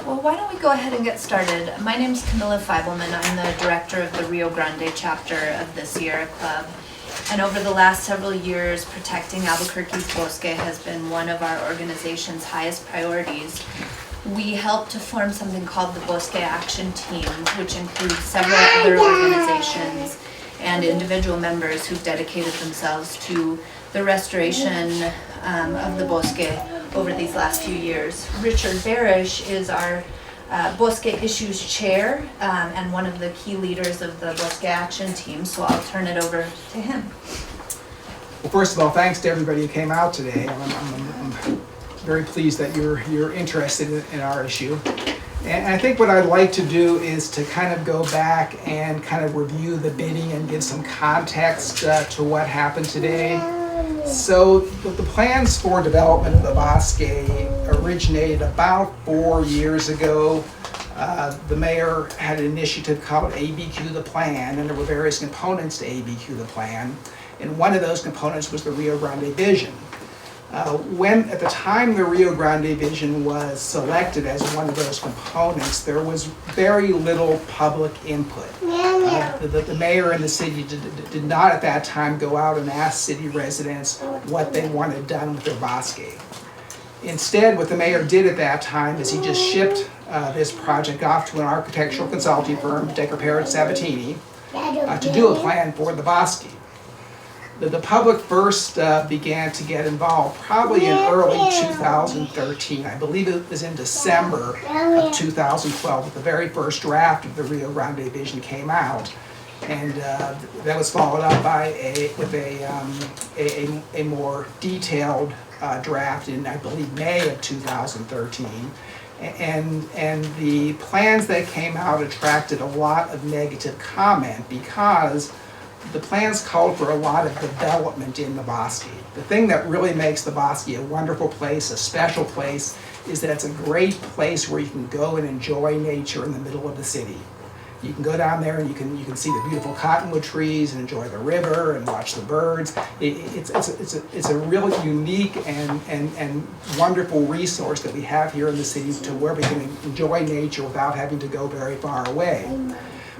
Well, why don't we go ahead and get started. My name's Camilla Feibelman. I'm the director of the Rio Grande chapter of the Serria Club. And over the last several years, protecting Albuquerque's Bosque has been one of our organization's highest priorities. We helped to form something called the Bosque Action Team, which includes several other organizations and individual members who've dedicated themselves to the restoration of the Bosque over these last few years. Richard Barish is our Bosque Issues Chair and one of the key leaders of the Bosque Action Team, so I'll turn it over to him. Well, first of all, thanks to everybody who came out today. I'm very pleased that you're interested in our issue. And I think what I'd like to do is to kind of go back and kind of review the bidding and give some context to what happened today. So the plans for development of the Bosque originated about 4 years ago. The mayor had an initiative called ABQ the Plan, and there were various components to ABQ the Plan. And one of those components was the Rio Grande Vision. When at the time the Rio Grande Vision was selected as one of those components, there was very little public input. The mayor and the city did not at that time go out and ask city residents what they wanted done with their Bosque. Instead, what the mayor did at that time is he just shipped this project off to an architectural consulting firm, Decker Parrott Sabatini, to do a plan for the Bosque. The public first began to get involved probably in early 2013. I believe it was in December of 2012 that the very first draft of the Rio Grande Vision came out. And that was followed up by a more detailed draft in, I believe, May of 2013. And the plans that came out attracted a lot of negative comment because the plans called for a lot of development in the Bosque. The thing that really makes the Bosque a wonderful place, a special place, is that it's a great place where you can go and enjoy nature in the middle of the city. You can go down there and you can see the beautiful cottonwood trees and enjoy the river and watch the birds. It's a really unique and wonderful resource that we have here in the city to where we can enjoy nature without having to go very far away.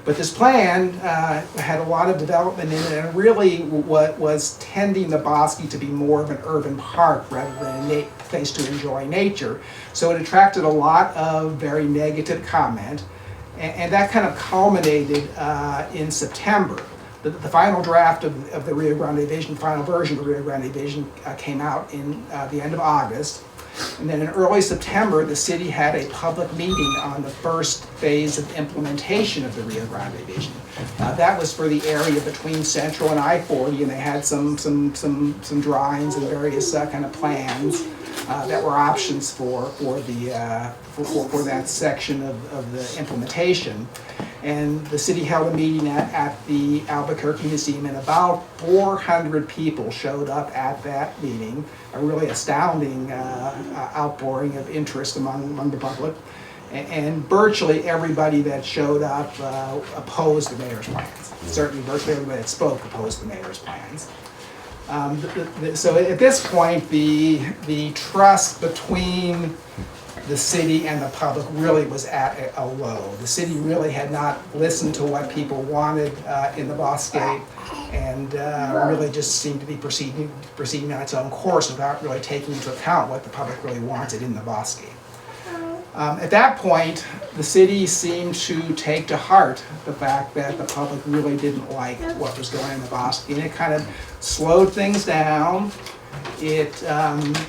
But this plan had a lot of development in it, and really what was tending the Bosque to be more of an urban park rather than a place to enjoy nature. So it attracted a lot of very negative comment, and that kind of culminated in September. The final draft of the Rio Grande Vision, final version of the Rio Grande Vision came out in the end of August. And then in early September, the city had a public meeting on the first phase of implementation of the Rio Grande Vision. That was for the area between Central and I-40, and they had some drawings and various kind of plans that were options for that section of the implementation. And the city held a meeting at the Albuquerque Museum, and about 400 people showed up at that meeting, a really astounding outpouring of interest among the public. And virtually everybody that showed up opposed the mayor's plans. Certainly virtually everybody that spoke opposed the mayor's plans. So at this point, the trust between the city and the public really was at a low. The city really had not listened to what people wanted in the Bosque, and really just seemed to be proceeding on its own course without really taking into account what the public really wanted in the Bosque. At that point, the city seemed to take to heart the fact that the public really didn't like what was going on in the Bosque, and it kind of slowed things down.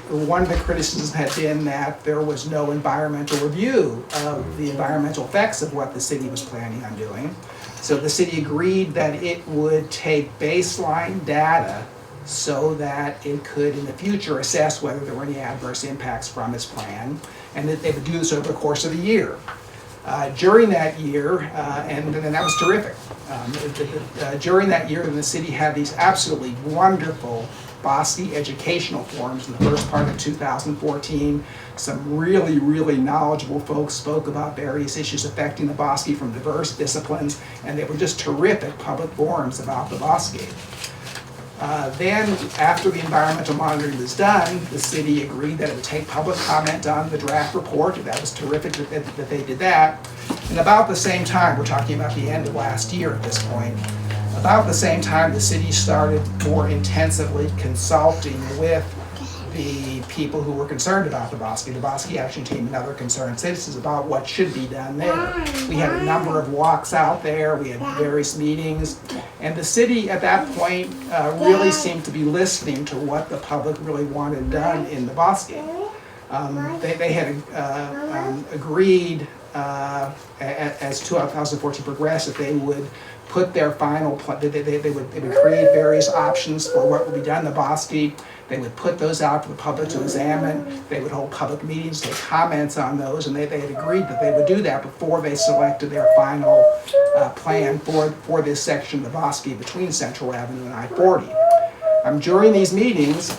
One of the criticisms had been that there was no environmental review of the environmental effects of what the city was planning on doing. So the city agreed that it would take baseline data so that it could in the future assess whether there were any adverse impacts from its plan, and that they would do this over the course of the year. During that year, and that was terrific. During that year, the city had these absolutely wonderful Bosque educational forums in the first part of 2014. Some really, really knowledgeable folks spoke about various issues affecting the Bosque from diverse disciplines, and they were just terrific public forums about the Bosque. Then, after the environmental monitoring was done, the city agreed that it would take public comment on the draft report. That was terrific that they did that. And about the same time, we're talking about the end of last year at this point, about the same time the city started more intensively consulting with the people who were concerned about the Bosque Action Team and other concerned citizens about what should be done there. We had a number of walks out there, we had various meetings, and the city at that point really seemed to be listening to what the public really wanted done in the Bosque. They had agreed as 2014 progressed that they would put their final, they would create various options for what would be done in the Bosque. They would put those out for the public to examine. They would hold public meetings, take comments on those, and they had agreed that they would do that before they selected their final plan for this section of the Bosque between Central Avenue and I-40. During these meetings,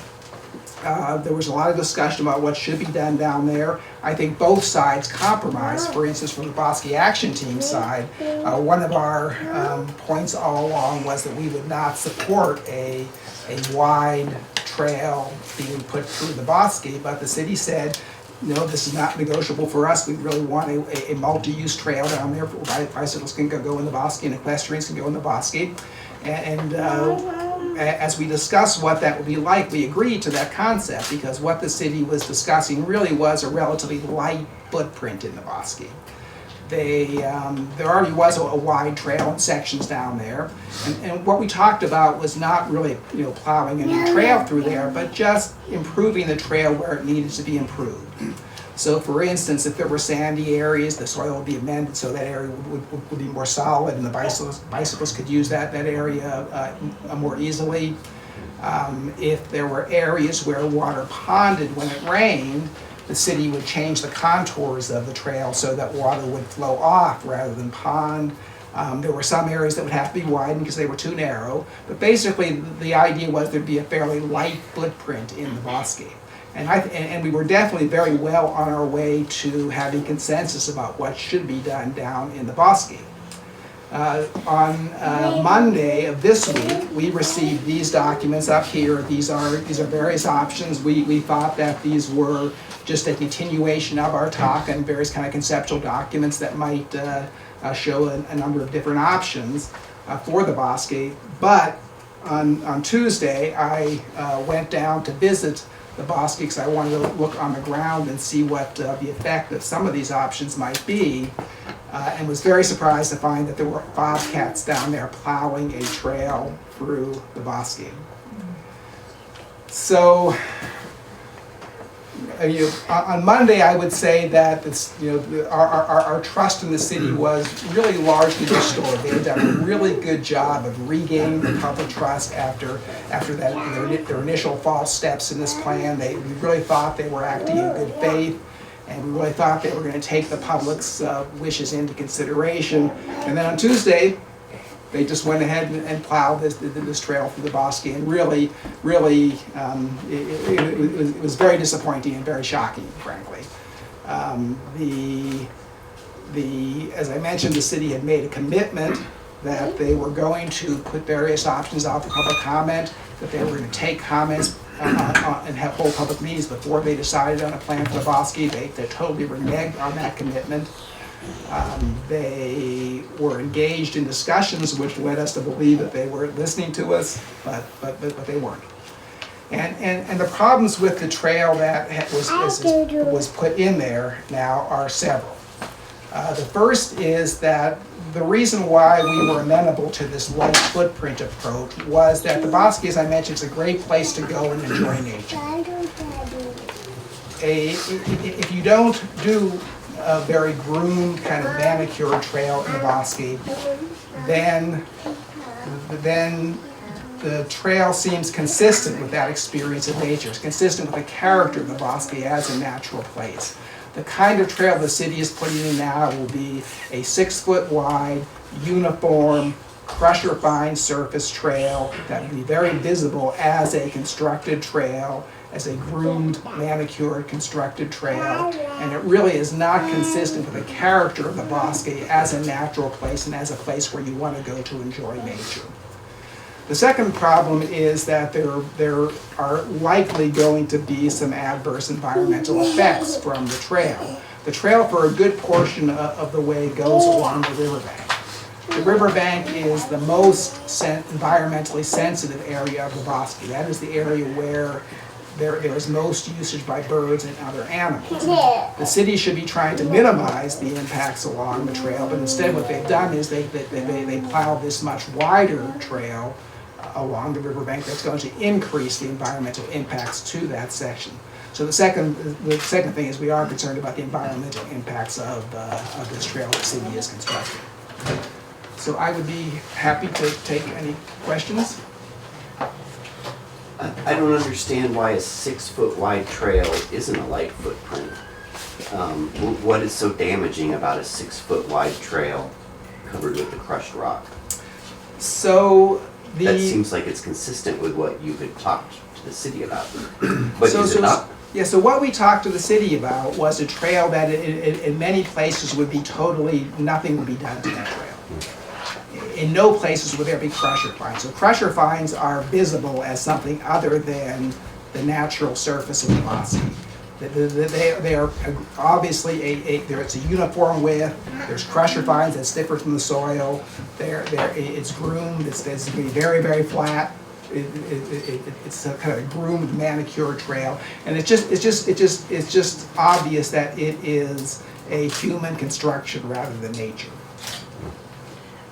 there was a lot of discussion about what should be done down there. I think both sides compromised. For instance, from the Bosque Action Team side, one of our points all along was that we would not support a wide trail being put through the Bosque, but the city said, no, this is not negotiable for us. We really want a multi-use trail down there. Bicycles can go in the Bosque and equestrians can go in the Bosque. And as we discussed what that would be like, we agreed to that concept because what the city was discussing really was a relatively light footprint in the Bosque. There already was a wide trail in sections down there, and what we talked about was not really plowing a new trail through there, but just improving the trail where it needed to be improved. So for instance, if there were sandy areas, the soil would be amended so that area would be more solid and the bicycles could use that area more easily. If there were areas where water ponded when it rained, the city would change the contours of the trail so that water would flow off rather than pond. There were some areas that would have to be widened because they were too narrow, but basically the idea was there'd be a fairly light footprint in the Bosque. And we were definitely very well on our way to having consensus about what should be done down in the Bosque. On Monday of this week, we received these documents up here. These are various options. We thought that these were just a continuation of our talk and various kind of conceptual documents that might show a number of different options for the Bosque. But on Tuesday, I went down to visit the Bosque because I wanted to look on the ground and see what the effect of some of these options might be, and was very surprised to find that there were bobcats down there plowing a trail through the Bosque. So on Monday, I would say that our trust in the city was really largely restored. They had done a really good job of regaining the public trust after their initial false steps in this plan. We really thought they were acting in good faith, and we really thought they were going to take the public's wishes into consideration. And then on Tuesday, they just went ahead and plowed this trail through the Bosque, and really, it was very disappointing and very shocking, frankly. As I mentioned, the city had made a commitment that they were going to put various options out for public comment, that they were going to take comments and hold public meetings before they decided on a plan for the Bosque. They totally reneged on that commitment. They were engaged in discussions which led us to believe that they were listening to us, but they weren't. And the problems with the trail that was put in there now are several. The first is that the reason why we were amenable to this light footprint approach was that the Bosque, as I mentioned, is a great place to go and enjoy nature. If you don't do a very groomed, kind of manicured trail in the Bosque, then the trail seems consistent with that experience of nature. It's consistent with the character of the Bosque as a natural place. The kind of trail the city is putting in now will be a 6-foot wide, uniform, crusher fine surface trail that will be very visible as a constructed trail, as a groomed, manicured, constructed trail, and it really is not consistent with the character of the Bosque as a natural place and as a place where you want to go to enjoy nature. The second problem is that there are likely going to be some adverse environmental effects from the trail. The trail for a good portion of the way goes along the riverbank. The riverbank is the most environmentally sensitive area of the Bosque. That is the area where there is most usage by birds and other animals. The city should be trying to minimize the impacts along the trail, but instead what they've done is they plowed this much wider trail along the riverbank that's going to increase the environmental impacts to that section. So the second thing is we are concerned about the environmental impacts of this trail the city is constructing. So I would be happy to take any questions. I don't understand why a 6-foot wide trail isn't a light footprint. What is so damaging about a 6-foot wide trail covered with the crushed rock? So That seems like it's consistent with what you had talked to the city about. But is it not? Yeah, so what we talked to the city about was a trail that in many places would be nothing would be done to that trail. In no places would there be crusher fines. So crusher fines are visible as something other than the natural surface of the Bosque. They are obviously it's a uniform width. There's crusher fines that's different from the soil. It's groomed. It's going to be very, very flat. It's a kind of a groomed, manicured trail, and it's just obvious that it is a human construction rather than nature.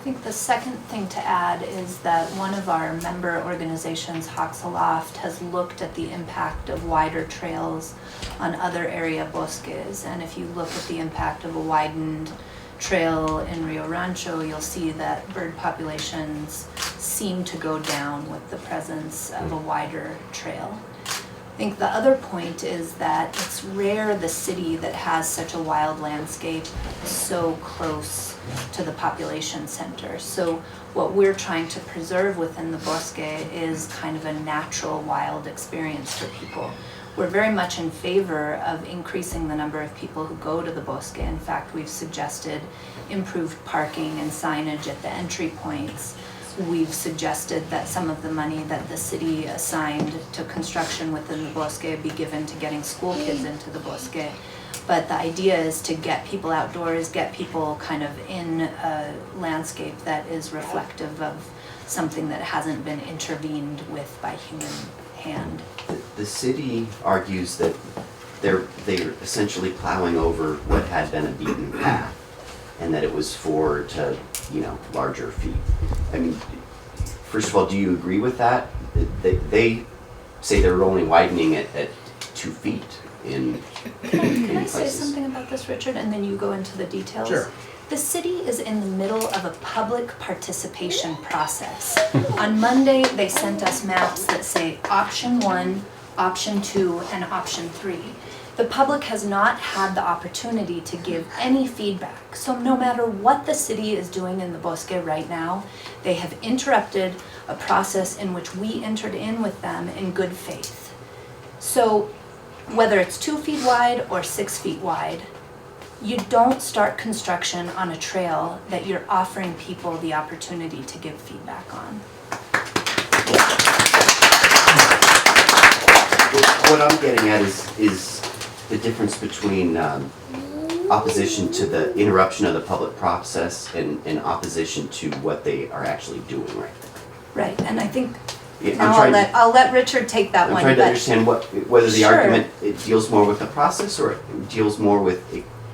I think the second thing to add is that one of our member organizations, Hoxaloft, has looked at the impact of wider trails on other area bosques. And if you look at the impact of a widened trail in Rio Rancho, you'll see that bird populations seem to go down with the presence of a wider trail. I think the other point is that it's rare the city that has such a wild landscape so close to the population center. So what we're trying to preserve within the Bosque is kind of a natural wild experience for people. We're very much in favor of increasing the number of people who go to the Bosque. In fact, we've suggested improved parking and signage at the entry points. We've suggested that some of the money that the city assigned to construction within the Bosque be given to getting school kids into the Bosque. But the idea is to get people outdoors, get people kind of in a landscape that is reflective of something that hasn't been intervened with by human hand. The city argues that they're essentially plowing over what had been a beaten path, and that it was to larger feet. I mean, first of all, do you agree with that? They say they're only widening it at 2 feet in Can I say places. something about this, Richard, and then you go into the details? Sure. The city is in the middle of a public participation process. On Monday, they sent us maps that say option 1, option 2, and option 3. The public has not had the opportunity to give any feedback. So no matter what the city is doing in the Bosque right now, they have interrupted a process in which we entered in with them in good faith. So whether it's 2 feet wide or 6 feet wide, you don't start construction on a trail that you're offering people the opportunity to give feedback on. What I'm getting at is the difference between opposition to the interruption of the public process and opposition to what they are actually doing right there. Right, and I think Yeah, now I'll let Richard take that I'm one. trying to but- understand whether the Sure. argument it deals more with the process or it deals more with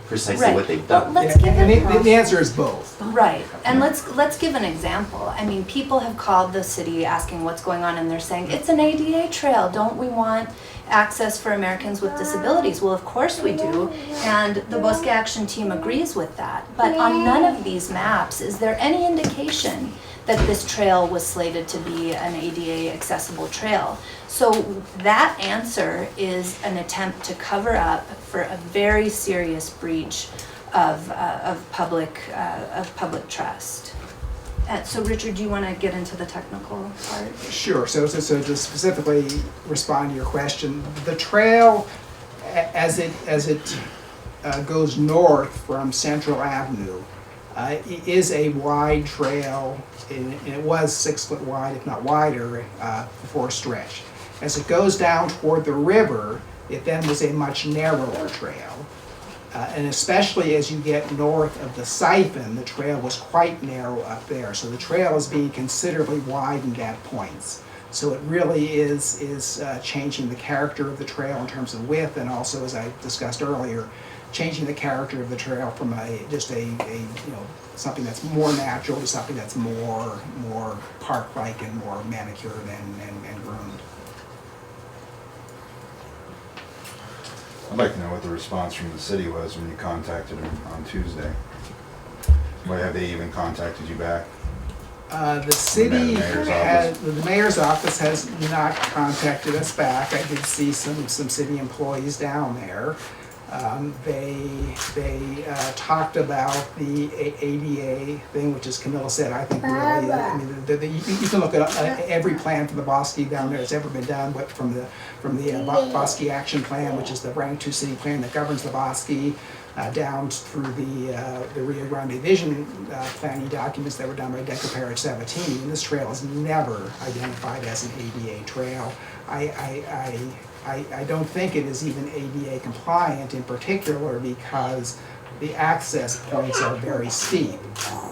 precisely Right. what they've Well, done. let's give And it the answer is both. Right, and let's give an example. I mean, people have called the city asking what's going on, and they're saying, it's an ADA trail, don't we want access for Americans with disabilities? Well, of course we do, and the Bosque Action Team agrees with that. But on none of these maps is there any indication that this trail was slated to be an ADA accessible trail. So that answer is an attempt to cover up for a very serious breach of public trust. So Richard, do you want to get into the technical part? Sure. So to specifically respond to your question, the trail, as it goes north from Central Avenue, is a wide trail, and it was 6 foot wide, if not wider, before a stretch. As it goes down toward the river, it then was a much narrower trail. And especially as you get north of the siphon, the trail was quite narrow up there. So the trail is being considerably widened at points. So it really is changing the character of the trail in terms of width, and also, as I discussed earlier, changing the character of the trail from just a something that's more natural to something that's more park-like and more manicured and groomed. I'd like to know what the response from the city was when you contacted them on Tuesday. Why have they even contacted you back? The city mayor's has, the mayor's office has not contacted us back. I did see some city employees down there. They talked about the ADA thing, which, as Camilla said, I think really, I mean, you can look at every plan for the Bosque down there that's ever been done, but from the Bosque Action Plan, which is the Rank 2 city plan that governs the Bosque, down through the Rio Grande Vision planning documents that were done by Decapare Sabatini. And this trail is never identified as an ADA trail. I don't think it is even ADA compliant, in particular because the access points are very steep.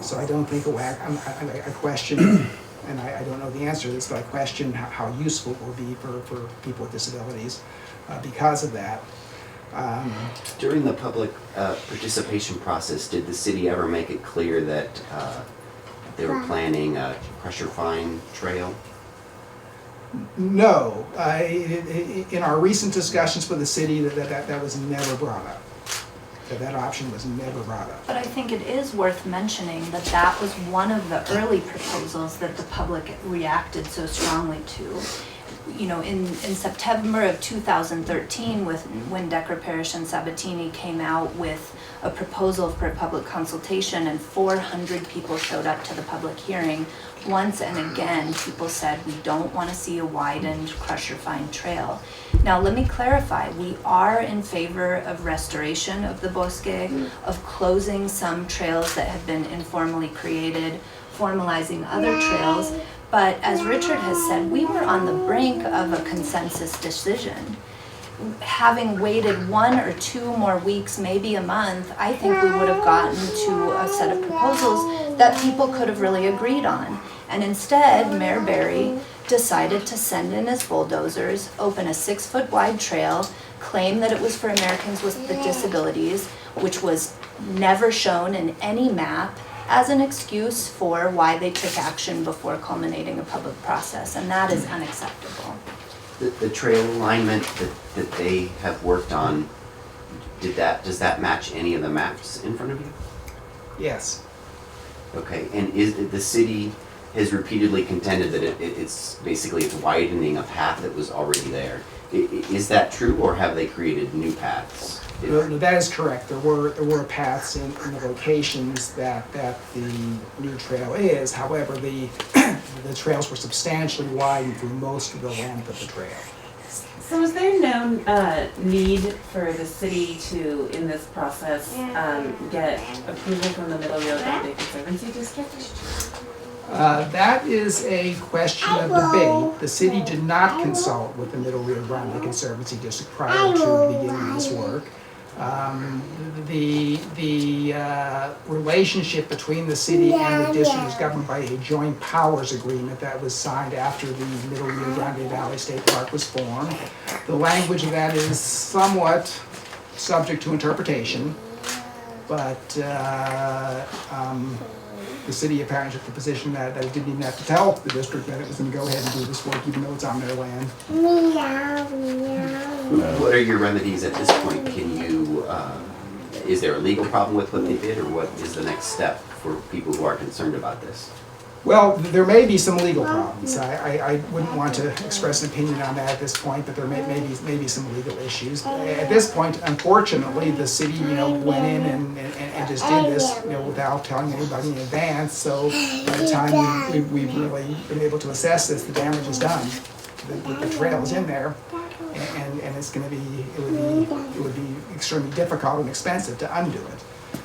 So I don't think I question, and I don't know the answer to this, but I question how useful it will be for people with disabilities because of that. During the public participation process, did the city ever make it clear that they were planning a pressure fine trail? No. In our recent discussions with the city, that was never brought up. That option was never brought up. But I think it is worth mentioning that that was one of the early proposals that the public reacted so strongly to. You know, in September of 2013, when Decker Parish and Sabatini came out with a proposal for a public consultation, and 400 people showed up to the public hearing, once and again people said, we don't want to see a widened crusher fine trail. Now let me clarify, we are in favor of restoration of the Bosque, of closing some trails that have been informally created, formalizing other trails. But as Richard has said, we were on the brink of a consensus decision. Having waited 1 or 2 more weeks, maybe a month, I think we would have gotten to a set of proposals that people could have really agreed on. And instead, Mayor Barry decided to send in his bulldozers, open a 6 foot wide trail, claim that it was for Americans with disabilities, which was never shown in any map, as an excuse for why they took action before culminating a public process, and that is unacceptable. The trail alignment that they have worked on, does that match any of the maps in front of you? Yes. Okay, and the city has repeatedly contended that it's basically widening a path that was already there. Is that true, or have they created new paths? No, that is correct. There were paths in the locations that the new trail is. However, the trails were substantially widened through most of the length of the trail. So is there no need for the city to, in this process, get approval from the Middle Rio Grande Conservancy District? That is a question of debate. The city did not consult with the Middle Rio Grande Conservancy District prior to beginning this work. The relationship between the city and the district is governed by a joint powers agreement that was signed after the Middle Rio Grande Valley State Park was formed. The language of that is somewhat subject to interpretation, but the city apparently took the position that it didn't even have to tell the district that it was going to go ahead and do this work, even though it's on their land. What are your remedies at this point? Is there a legal problem with what they did, or what is the next step for people who are concerned about this? Well, there may be some legal problems. I wouldn't want to express an opinion on that at this point, but there may be some legal issues. At this point, unfortunately, the city, went in and just did this, without telling anybody in advance. So by the time we've really been able to assess this, the damage is done. The trail is in there, and it's going to be, it would be extremely difficult and expensive to undo it.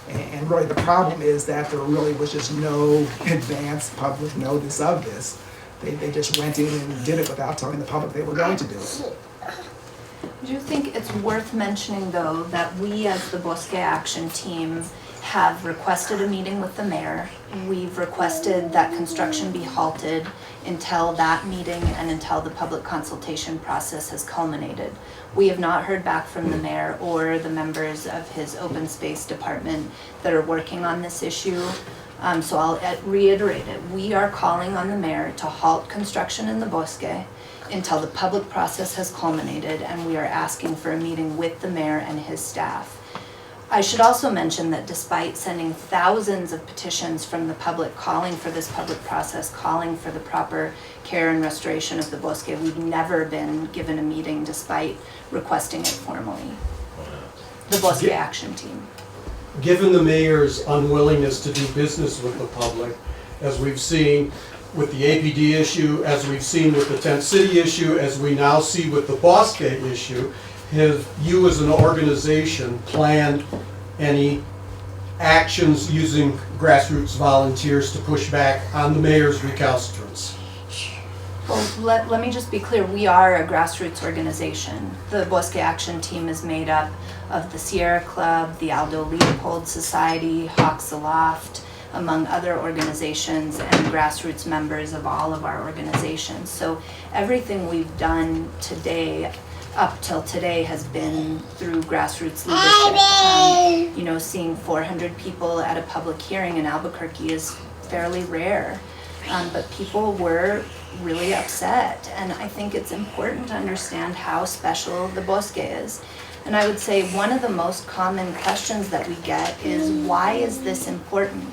And really the problem is that there really was just no advance public notice of this. They just went in and did it without telling the public they were going to do it. I do think it's worth mentioning, though, that we as the Bosque Action Team have requested a meeting with the mayor. We've requested that construction be halted until that meeting and until the public consultation process has culminated. We have not heard back from the mayor or the members of his open space department that are working on this issue. So I'll reiterate it. We are calling on the mayor to halt construction in the Bosque until the public process has culminated, and we are asking for a meeting with the mayor and his staff. I should also mention that despite sending thousands of petitions from the public calling for this public process, calling for the proper care and restoration of the Bosque, we've never been given a meeting despite requesting it formally. The Bosque Action Team. Given the mayor's unwillingness to do business with the public, as we've seen with the APD issue, as we've seen with the Tent City issue, as we now see with the Bosque issue, have you as an organization planned any actions using grassroots volunteers to push back on the mayor's recalcitrance? Well, let me just be clear, we are a grassroots organization. The Bosque Action Team is made up of the Serria Club, the Aldo Leopold Society, Hawks Aloft, among other organizations, and grassroots members of all of our organizations. So everything we've done today, up till today, has been through grassroots leadership. You know, seeing 400 people at a public hearing in Albuquerque is fairly rare, but people were really upset, and I think it's important to understand how special the Bosque is. And I would say one of the most common questions that we get is, why is this important?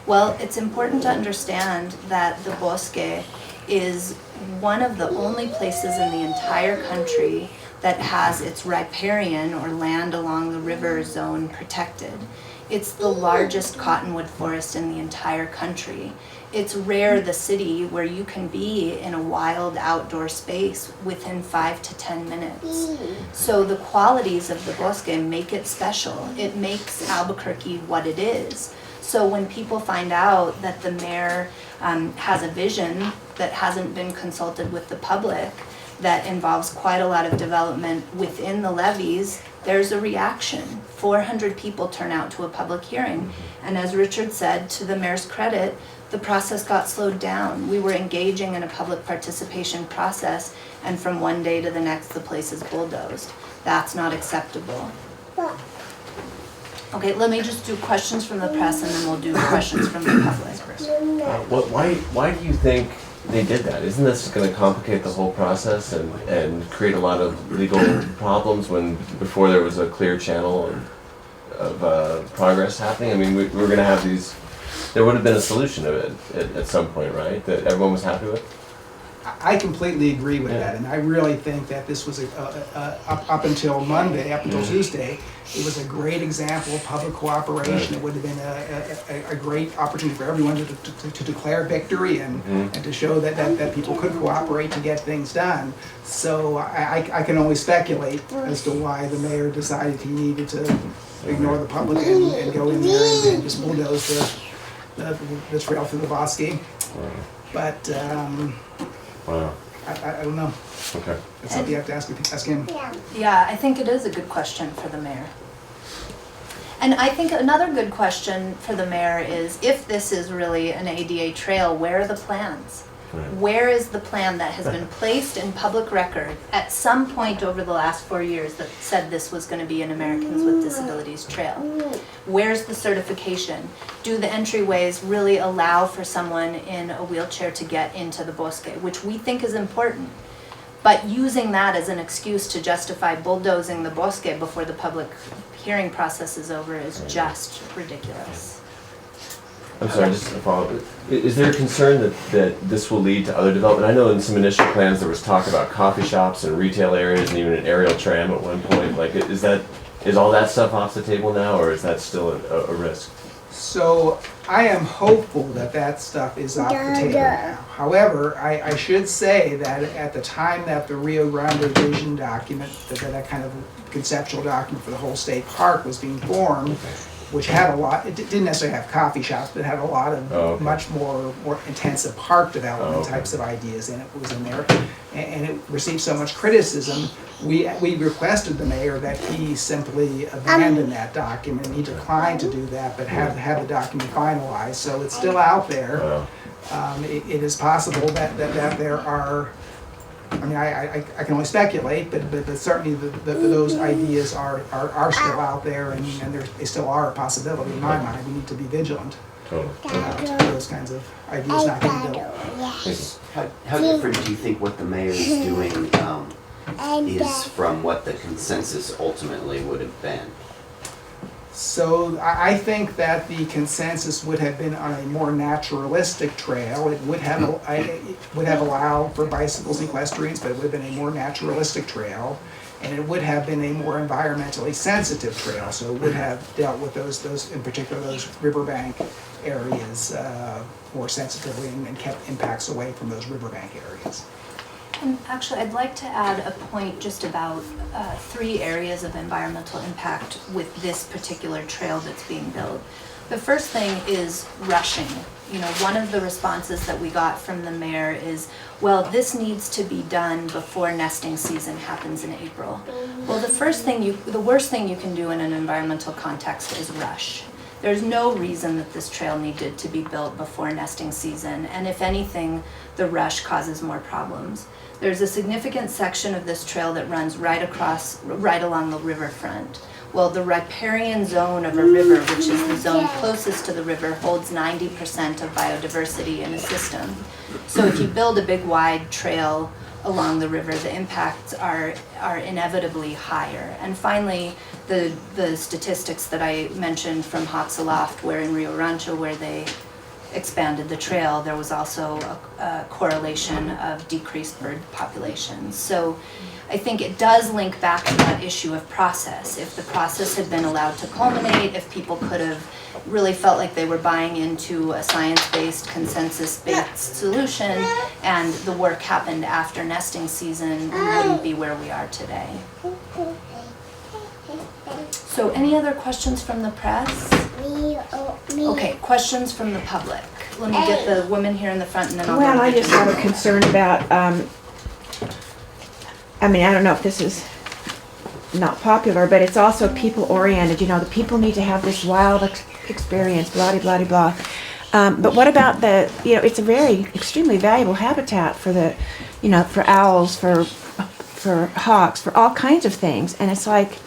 Well, it's important to understand that the Bosque is one of the only places in the entire country that has its riparian, or land along the river zone, protected. It's the largest cottonwood forest in the entire country. It's rare the city where you can be in a wild outdoor space within 5 to 10 minutes. So the qualities of the Bosque make it special. It makes Albuquerque what it is. So when people find out that the mayor has a vision that hasn't been consulted with the public, that involves quite a lot of development within the levees, there's a reaction. 400 people turn out to a public hearing. And as Richard said, to the mayor's credit, the process got slowed down. We were engaging in a public participation process, and from one day to the next, the place is bulldozed. That's not acceptable. Okay, let me just do questions from the press, and then we'll do questions from the public. Why do you think they did that? Isn't this going to complicate the whole process and create a lot of legal problems when before there was a clear channel of progress happening? I mean, we were going to have these. There would have been a solution to it at some point, right? That everyone was happy with. I completely agree with that, and I really think that this was up until Monday, up until Tuesday, it was a great example of public cooperation. It would have been a great opportunity for everyone to declare victory and to show that people could cooperate to get things done. So I can only speculate as to why the mayor decided he needed to ignore the public and go in there and just bulldoze the trail through the Bosque. But Wow. I don't know. Okay. That's something you have to ask him. Yeah, I think it is a good question for the mayor. And I think another good question for the mayor is, if this is really an ADA trail, where are the plans? Right. Where is the plan that has been placed in public record at some point over the last 4 years that said this was going to be an Americans with Disabilities trail? Where's the certification? Do the entryways really allow for someone in a wheelchair to get into the Bosque, which we think is important? But using that as an excuse to justify bulldozing the Bosque before the public hearing process is over is just ridiculous. I'm sorry, just a follow-up. Is there a concern that this will lead to other development? I know in some initial plans there was talk about coffee shops and retail areas and even an aerial tram at one point. Like, is all that stuff off the table now, or is that still a risk? So I am hopeful that stuff is off the table now. However, I should say that at the time that the Rio Grande vision document, that kind of conceptual document for the whole state park was being formed, which had a lot, it didn't necessarily have coffee shops, but had a lot of Oh, okay. much more intensive park development Oh, okay. types of ideas in it, was in there. And it received so much criticism, we requested the mayor that he simply abandon that document, and he declined to do that, but have the document finalized, so it's still out there. Wow. It is possible that there are, I mean, I can only speculate, but certainly those ideas are still out there, and they still are a possibility in my mind. We need to be vigilant Totally. to those kinds of ideas not being built. How different do you think what the mayor is doing is from what the consensus ultimately would have been? So I think that the consensus would have been on a more naturalistic trail. It would have allowed for bicycles and equestrians, but it would have been a more naturalistic trail. And it would have been a more environmentally sensitive trail. So it would have dealt with those in particular, those riverbank areas more sensitively and kept impacts away from those riverbank areas. And actually, I'd like to add a point just about 3 areas of environmental impact with this particular trail that's being built. The first thing is rushing. You know, one of the responses that we got from the mayor is, well, this needs to be done before nesting season happens in April. Well, the worst thing you can do in an environmental context is rush. There's no reason that this trail needed to be built before nesting season, and if anything, the rush causes more problems. There's a significant section of this trail that runs right along the riverfront. Well, the riparian zone of a river, which is the zone closest to the river, holds 90% of biodiversity in a system. So if you build a big wide trail along the river, the impacts are inevitably higher. And finally, the statistics that I mentioned from Hatzaloft, where in Rio Rancho, where they expanded the trail, there was also a correlation of decreased bird populations. So I think it does link back to that issue of process. If the process had been allowed to culminate, if people could have really felt like they were buying into a science-based, consensus-based solution, and the work happened after nesting season, we wouldn't be where we are today. So any other questions from the press? Okay, questions from the public. Let me get the woman here in the front and then I'll go to Well, I the just have a concern about, I mean, I don't know if this is not popular, but it's also people-oriented. You know, the people need to have this wild experience, blah, blah, blah, blah. But what about it's a very extremely valuable habitat for for owls, for hawks, for all kinds of things. And it's like,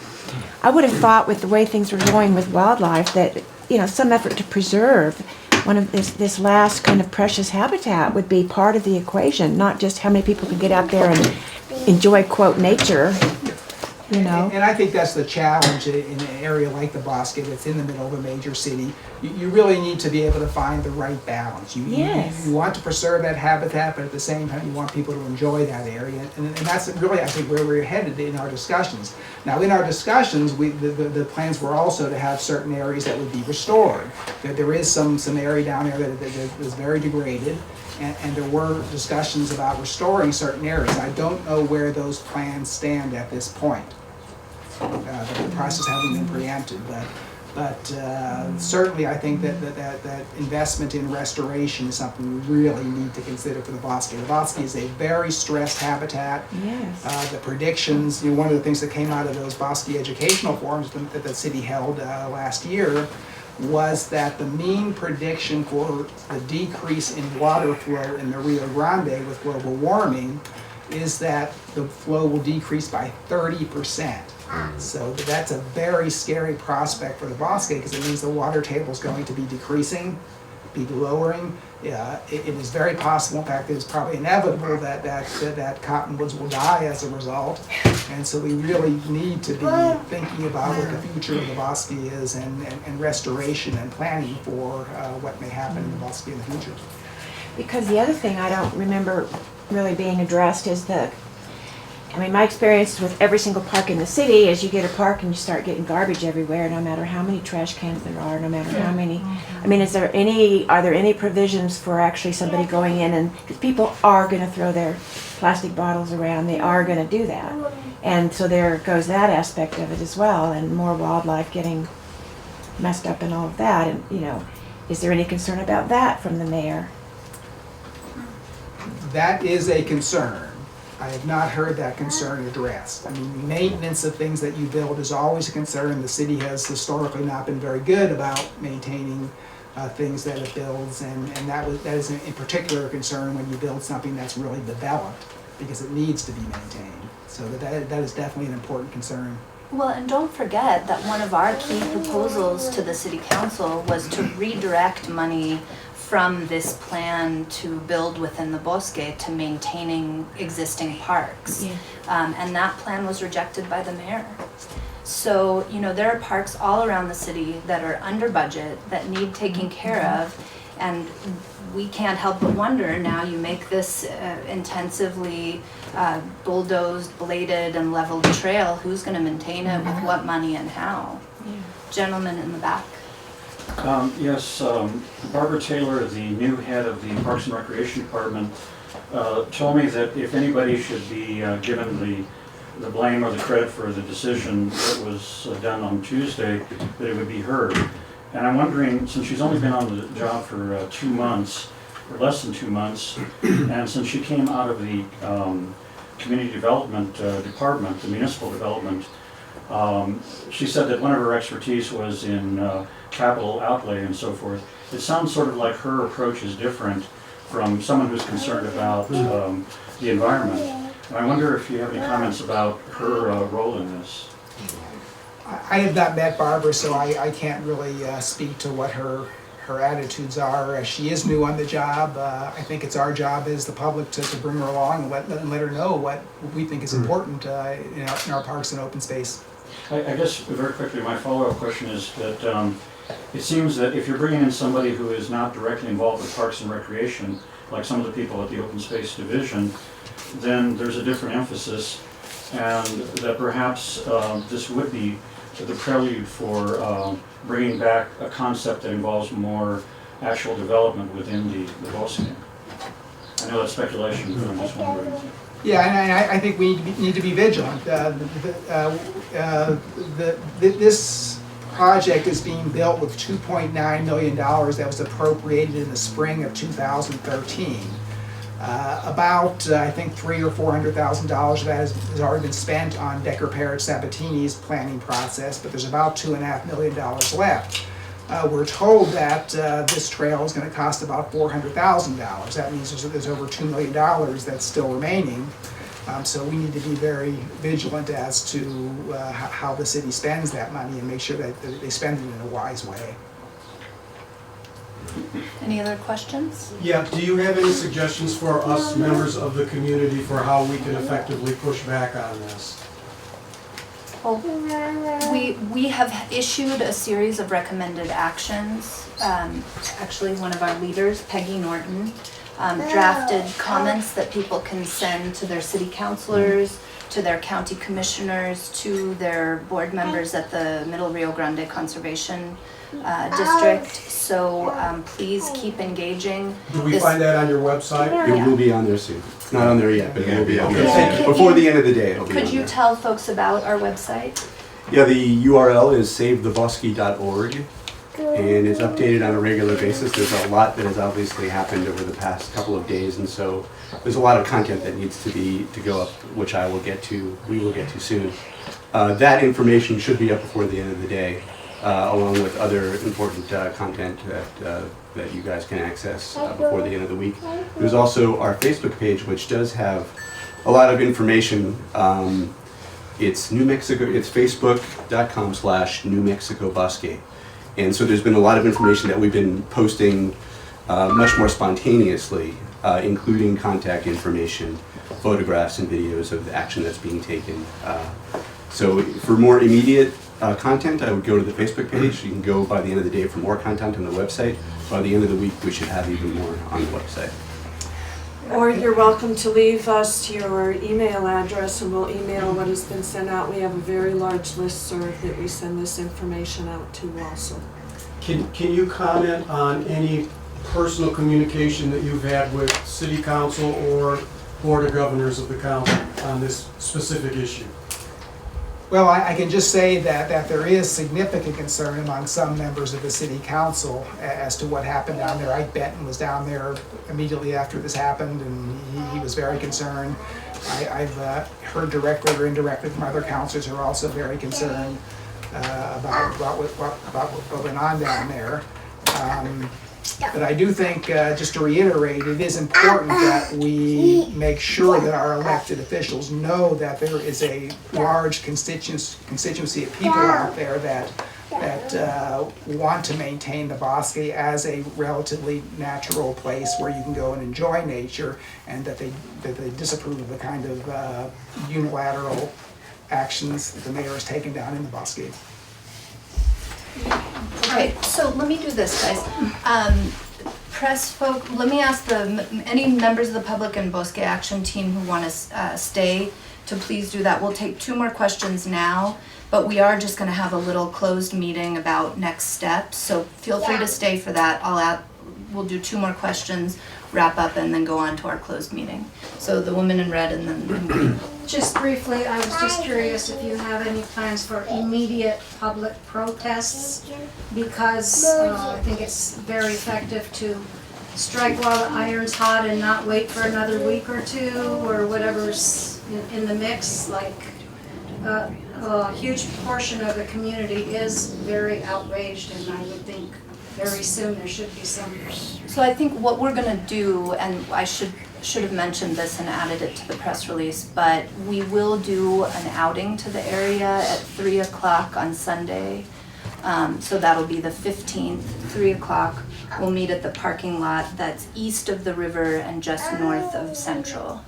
I would have thought with the way things were going with wildlife that, some effort to preserve one of this last kind of precious habitat would be part of the equation, not just how many people can get out there and enjoy, quote, nature, And I think that's the challenge in an area like the Bosque that's in the middle of a major city. You really need to be able to find the right balance. Yes. You want to preserve that habitat, but at the same time, you want people to enjoy that area. And that's really, I think, where we're headed in our discussions. Now, in our discussions, the plans were also to have certain areas that would be restored. There is some area down there that is very degraded. And there were discussions about restoring certain areas. I don't know where those plans stand at this point. The process hasn't been preempted, but certainly I think that investment in restoration is something we really need to consider for the Bosque. The Bosque is a very stressed habitat. Yes. The predictions, one of the things that came out of those Bosque educational forums that the city held last year was that the mean prediction for the decrease in water flow in the Rio Grande with global warming is that the flow will decrease by 30%. So that's a very scary prospect for the Bosque because it means the water table is going to be decreasing, be lowering. It is very possible, in fact, it's probably inevitable that cottonwoods will die as a result. And so we really need to be thinking about what the future of the Bosque is and restoration and planning for what may happen in the Bosque in the future. Because the other thing I don't remember really being addressed is my experience with every single park in the city is you get a park and you start getting garbage everywhere, no matter how many trash cans there are, no matter how many. I mean, are there any provisions for actually somebody going in and, because people are going to throw their plastic bottles around, they are going to do that. And so there goes that aspect of it as well, and more wildlife getting messed up and all of that, and, you know, is there any concern about that from the mayor? That is a concern. I have not heard that concern addressed. I mean, maintenance of things that you build is always a concern. The city has historically not been very good about maintaining things that it builds, and that is in particular a concern when you build something that's really developed, because it needs to be maintained. So that is definitely an important concern. Well, and don't forget that one of our key proposals to the city council was to redirect money from this plan to build within the Bosque to maintaining existing parks. Yeah. And that plan was rejected by the mayor. So, you know, there are parks all around the city that are under budget, that need taking care of, and we can't help but wonder, now you make this intensively bulldozed, bladed, and leveled trail, who's gonna maintain it, with what money and how? Gentleman in the back. Yes, Barbara Taylor, the new head of the Parks and Recreation Department, told me that if anybody should be given the blame or the credit for the decision that was done on Tuesday, that it would be her. And I'm wondering, since she's only been on the job for 2 months, or less than 2 months, and since she came out of the community development department, the municipal development, she said that one of her expertise was in capital outlay and so forth. It sounds sort of like her approach is different from someone who's concerned about the environment. And I wonder if you have any comments about her role in this. I have not met Barbara, so I can't really speak to what her attitudes are. She is new on the job. I think it's our job as the public to bring her along and let her know what we think is important in our parks and open space. I guess very quickly, my follow-up question is that it seems that if you're bringing in somebody who is not directly involved with parks and recreation, like some of the people at the open space division, then there's a different emphasis, and that perhaps this would be the prelude for bringing back a concept that involves more actual development within the Bosque. I know that's speculation, but I'm just wondering. Yeah, and I think we need to be vigilant. This project is being built with $2.9 million that was appropriated in the spring of 2013. About, I think, $300,000 or $400,000 of that has already been spent on Decker Parrott Sabatini's planning process, but there's about $2.5 million left. We're told that this trail is going to cost about $400,000. That means there's over $2 million that's still remaining. So we need to be very vigilant as to how the city spends that money and make sure that they spend it in a wise way. Any other questions? Yeah, do you have any suggestions for us, members of the community, for how we can effectively push back on this? Well, we have issued a series of recommended actions. Actually, one of our leaders, Peggy Norton, drafted comments that people can send to their city councilors, to their county commissioners, to their board members at the Middle Rio Grande Conservation District. So please keep engaging. Do we find that on your website? It will be on there soon. It's not on there yet, but it will be on there Okay. soon. Before the end of the day, it'll be on Could you there. tell folks about our website? Yeah, the URL is savethebosque.org, and it's updated on a regular basis. There's a lot that has obviously happened over the past couple of days, and so there's a lot of content that needs to go up, which we will get to soon. That information should be up before the end of the day, along with other important content that you guys can access before the end of the week. There's also our Facebook page, which does have a lot of information. It's New Mexico. It's facebook.com/New Mexico Bosque, and so there's been a lot of information that we've been posting much more spontaneously, including contact information, photographs, and videos of the action that's being taken. So for more immediate content, I would go to the Facebook page. You can go by the end of the day for more content on the website. By the end of the week, we should have even more on the website. Or you're welcome to leave us your email address and we'll email what has been sent out. We have a very large listserv that we send this information out to also. Can you comment on any personal communication that you've had with city council or board of governors of the council on this specific issue? Well, I can just say that there is significant concern among some members of the city council as to what happened down there. Ike Benton was down there immediately after this happened, and he was very concerned. I've heard directly or indirectly from other councilors who are also very concerned about what went on down there. But I do think, just to reiterate, it is important that we make sure that our elected officials know that there is a large constituency of people out there that want to maintain the Bosque as a relatively natural place where you can go and enjoy nature, and that they disapprove of the kind of unilateral actions that the mayor has taken down in the Bosque. Okay, so let me do this, guys. Press folk, let me ask any members of the public and Bosque Action Team who want to stay to please do that. We'll take 2 more questions now, but we are just going to have a little closed meeting about next steps. So feel free to stay for that. We'll do 2 more questions, wrap up, and then go on to our closed meeting. So the woman in red and then in green. Just briefly, I was just curious if you have any plans for immediate public protests, because I think it's very effective to strike while the iron's hot and not wait for another week or 2 or whatever's in the mix. Like a huge portion of the community is very outraged, and I would think very soon there should be some. So I think what we're going to do, and I should have mentioned this and added it to the press release, but we will do an outing to the area at 3 o'clock on Sunday. So that'll be the 15th, 3 o'clock. We'll meet at the parking lot that's east of the river and just north of Central.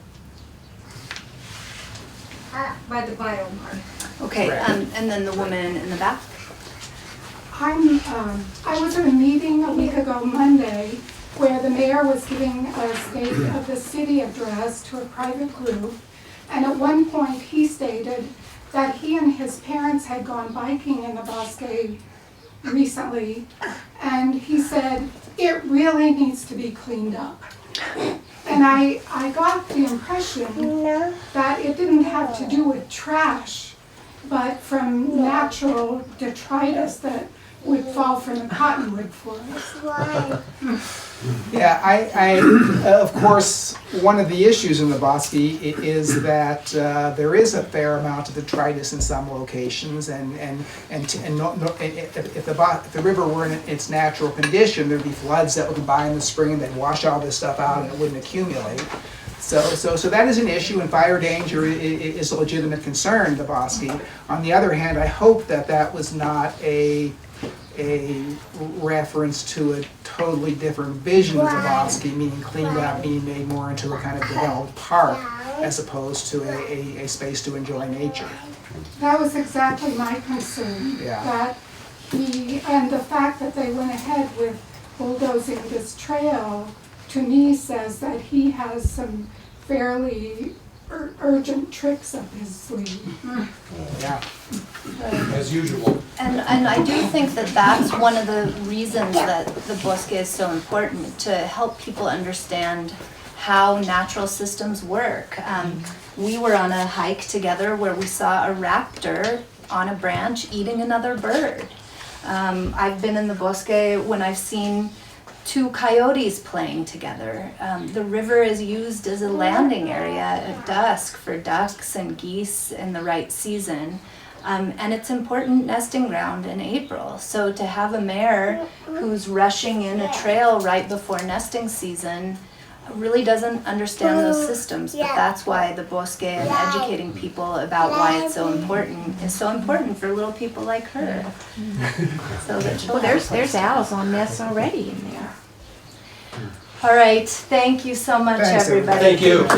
By the Biomart. Okay, and then the woman in the back. I was at a meeting a week ago Monday where the mayor was giving a state of the city address to a private group, and at one point he stated that he and his parents had gone biking in the Bosque recently, and he said it really needs to be cleaned up. And I got the impression that it didn't have to do with trash, but from natural detritus that would fall from the cottonwood forest. Yeah, I of course, one of the issues in the Bosque is that there is a fair amount of detritus in some locations, and if the river were in its natural condition, there'd be floods that would come by in the spring and they'd wash all this stuff out and it wouldn't accumulate. So that is an issue, and fire danger is a legitimate concern in the Bosque. On the other hand, I hope that was not a reference to a totally different vision of the Bosque, meaning cleaned up, being made more into a kind of developed park as opposed to a space to enjoy nature. That was exactly my concern. Yeah. That and the fact that they went ahead with bulldozing this trail, to me says that he has some fairly urgent tricks up his sleeve. Yeah. As usual. And I do think that that's one of the reasons that the Bosque is so important, to help people understand how natural systems work. We were on a hike together where we saw a raptor on a branch eating another bird. I've been in the Bosque when I've seen 2 coyotes playing together. The river is used as a landing area at dusk for ducks and geese in the right season. And it's important nesting ground in April. So to have a mayor who's rushing in a trail right before nesting season really doesn't understand those systems, but that's why the Bosque and educating people about why it's so important is so important for little people like her. So that Well, there's owls on nests already in there. All right, thank you so much, Thanks, everybody. Thank you.